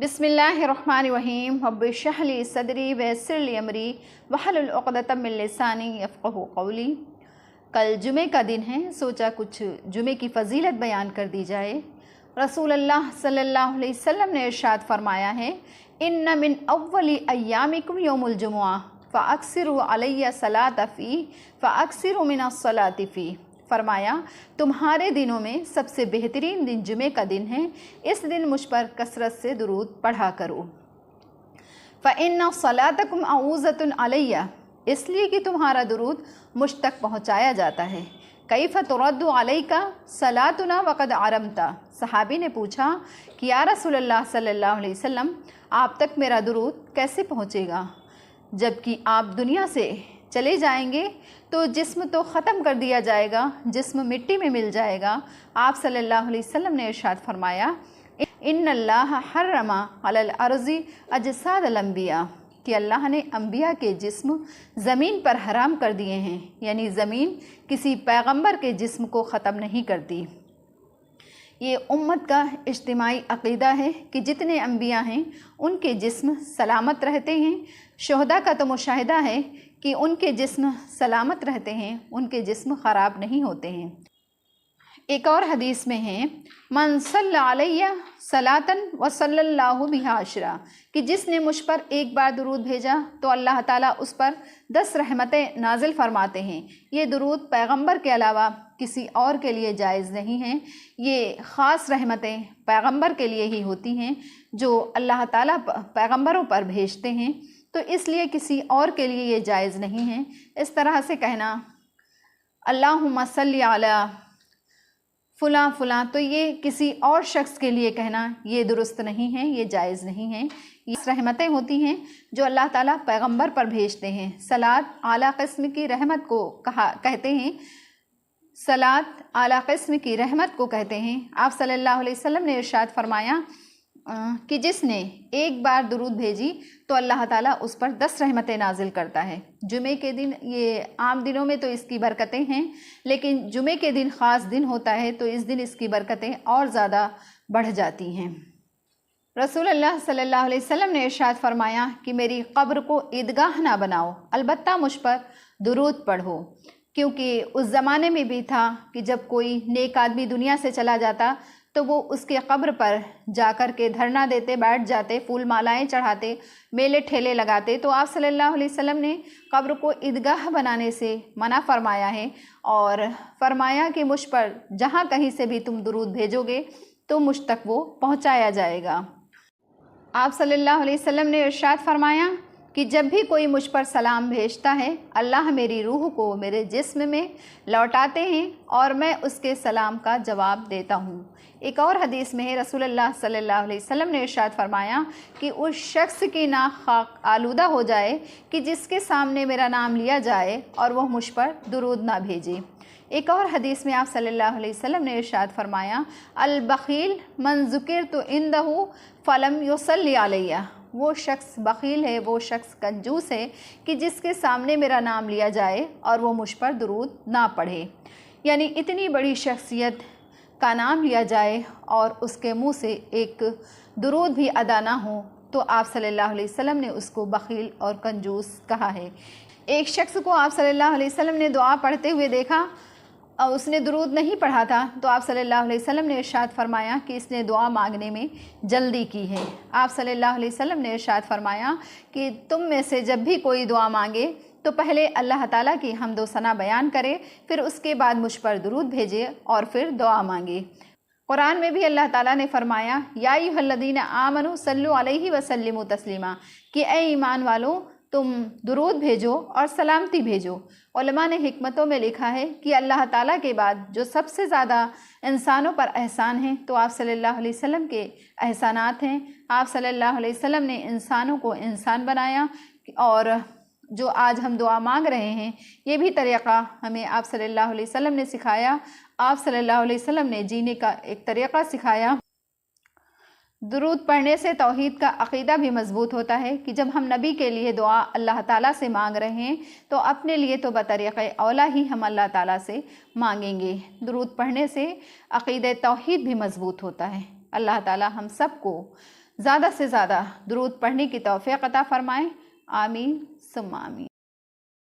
बिस्मिल्लाहिर्रहमानिर्रहीम रब्बि इश्रह ली सदरी वयस्सिर ली अमरी वहलुल उक़दतम मिन लिसानी यफ़क़हू क़ौली। कल जुमे का दिन है, सोचा कुछ जुमे की फ़जीलत बयान कर दी जाए। रसूलुल्लाह सल्लल्लाहु अलैहि वसल्लम ने इरशाद फरमाया है, इन्न मिन अव्वली अय्यामिकुम यौमुल जुमुआ फ़अक्सिरू अलैया सलात फ़ी फ़अक्सिरू मिनस सलाति फ़ी। फरमाया, तुम्हारे दिनों में सबसे बेहतरीन दिन जुमे का दिन है, इस दिन मुझ पर कसरत से दुरूद पढ़ा करो। फ़इन्ना सलातकुम अऊज़तुन अलैया, इसलिए कि तुम्हारा दुरूद मुझ तक पहुँचाया जाता है। कैफ़ तुरद्दु अलैका सलातुना वक़द अरमता। सहाबी ने पूछा कि या रसूलल्लाह सल्लल्लाहु अलैहि वसल्लम, आप तक मेरा दुरूद कैसे पहुँचेगा, जबकि आप दुनिया से चले जाएंगे तो जिस्म तो ख़त्म कर दिया जाएगा, जिस्म मिट्टी में मिल जाएगा। आप सल्लल्लाहु अलैहि वसल्लम ने इरशाद फरमाया, इन्नल्लाह हर्रमा अलल अर्ज़ि अजसादल अंबिया, कि अल्लाह ने अंबिया के जिस्म ज़मीन पर हराम कर दिए हैं, यानी ज़मीन किसी पैगंबर के जिस्म को ख़त्म नहीं करती। ये उम्मत का इज्तिमाई अक़ीदा है कि जितने अंबिया हैं उनके जिस्म सलामत रहते हैं। शुहदा का तो मुशाहिदा है कि उनके जिस्म सलामत रहते हैं, उनके जिस्म ख़राब नहीं होते हैं। एक और हदीस में है, मन सल्ला अलैया सलातन व सल्लल्लाहु बिहा अशरा, कि जिसने मुझ पर एक बार दुरूद भेजा तो अल्लाह ताला उस पर 10 रहमतें नाजिल फरमाते हैं। ये दुरूद पैगंबर के अलावा किसी और के लिए जायज़ नहीं है। ये ख़ास रहमतें पैगंबर के लिए ही होती हैं जो अल्लाह ताला पैगंबरों पर भेजते हैं, तो इसलिए किसी और के लिए ये जायज़ नहीं है। इस तरह से कहना अल्लाहुम्मा सल्ली अला फ़ुलां फ़ुलां, तो ये किसी और शख्स के लिए कहना ये दुरुस्त नहीं है, ये जायज़ नहीं है। ये रहमतें होती हैं जो अल्लाह ताला पैगंबर पर भेजते हैं। सलात आला क़िस्म की रहमत को कहते हैं, सलात आला क़िस्म की रहमत को कहते हैं। आप सल्लल्लाहु अलैहि वसल्लम ने इरशाद फरमाया कि जिसने एक बार दुरूद भेजी तो अल्लाह ताला उस पर 10 रहमतें नाजिल करता है। जुमे के दिन, ये आम दिनों में तो इसकी बरकतें हैं, लेकिन जुमे के दिन ख़ास दिन होता है तो इस दिन इसकी बरकतें और ज़्यादा बढ़ जाती हैं। रसूलुल्लाह सल्लल्लाहु अलैहि वसल्लम ने इरशाद फरमाया कि मेरी कब्र को ईदगाह ना बनाओ, अलबत्ता मुझ पर दुरूद पढ़ो, क्योंकि उस ज़माने में भी था कि जब कोई नेक आदमी दुनिया से चला जाता तो वो उसके कब्र पर जाकर के धरना देते, बैठ जाते, फूल मालाएं चढ़ाते, मेले ठेले लगाते। तो आप सल्लल्लाहु अलैहि वसल्लम ने कब्र को ईदगाह बनाने से मना फरमाया है और फरमाया कि मुझ पर जहाँ कहीं से भी तुम दुरूद भेजोगे तो मुझ तक वो पहुँचाया जाएगा। आप सल्लल्लाहु अलैहि वसल्लम ने इरशाद फरमाया कि जब भी कोई मुझ पर सलाम भेजता है, अल्लाह मेरी रूह को मेरे जिस्म में लौटाते हैं और मैं उसके सलाम का जवाब देता हूँ। एक और हदीस में है, रसूलुल्लाह सल्लल्लाहु अलैहि वसल्लम ने इरशाद फरमाया कि उस शख्स की नाक खाक आलूदा हो जाए कि जिसके सामने मेरा नाम लिया जाए और वह मुझ पर दुरूद ना भेजे। एक और हदीस में आप सल्लल्लाहु अलैहि वसल्लम ने इरशाद फरमाया, अल बखील मन ज़ुकिरतु इंदहु फलम युसल्ली अलैया, वो शख्स बखील है, वो शख्स कंजूस है कि जिसके सामने मेरा नाम लिया जाए और वो मुझ पर दुरूद ना पढ़े। यानी इतनी बड़ी शख्सियत का नाम लिया जाए और उसके मुंह से एक दुरूद भी अदा ना हो तो आप सल्लल्लाहु अलैहि वसल्लम ने उसको बखील और कंजूस कहा है। एक शख्स को आप सल्लल्लाहु अलैहि वसल्लम ने दुआ पढ़ते हुए देखा और उसने दुरूद नहीं पढ़ा था, तो आप सल्लल्लाहु अलैहि वसल्लम ने इरशाद फरमाया कि इसने दुआ मांगने में जल्दी की है। आप सल्लल्लाहु अलैहि वसल्लम ने इरशाद फरमाया कि तुम में से जब भी कोई दुआ मांगे तो पहले अल्लाह ताला की हम्द व सना बयान करे, फिर उसके बाद मुझ पर दुरूद भेजे और फिर दुआ मांगे। कुरान में भी अल्लाह ताला ने फरमाया, या अय्युहल्लज़ीना आमनू सल्लु अलैहि व सल्लिमू तस्लीमा, कि ए ईमान वालों तुम दुरूद भेजो और सलामती भेजो। उलमा ने हिकमतों में लिखा है कि अल्लाह ताला के बाद जो सबसे ज़्यादा इंसानों पर एहसान हैं तो आप सल्लल्लाहु अलैहि वसल्लम के एहसानात हैं। आप सल्लल्लाहु अलैहि वसल्लम ने इंसानों को इंसान बनाया और जो आज हम दुआ मांग रहे हैं ये भी तरीक़ा हमें आप सल्लल्लाहु अलैहि वसल्लम ने सिखाया। आप सल्लल्लाहु अलैहि वसल्लम ने जीने का एक तरीक़ा सिखाया। दुरूद पढ़ने से तौहीद का अक़ीदा भी मज़बूत होता है कि जब हम नबी के लिए दुआ अल्लाह ताला से मांग रहे हैं तो अपने लिए तो बतरीक़े औला ही हम अल्लाह ताला से मांगेंगे। दुरूद पढ़ने से अक़ीदा तौहीद भी मज़बूत होता है। अल्लाह ताला हम सबको زیادہ سے زیادہ درود پڑھنے کی توفیق عطا فرمائیں۔ آمین ثم آمین۔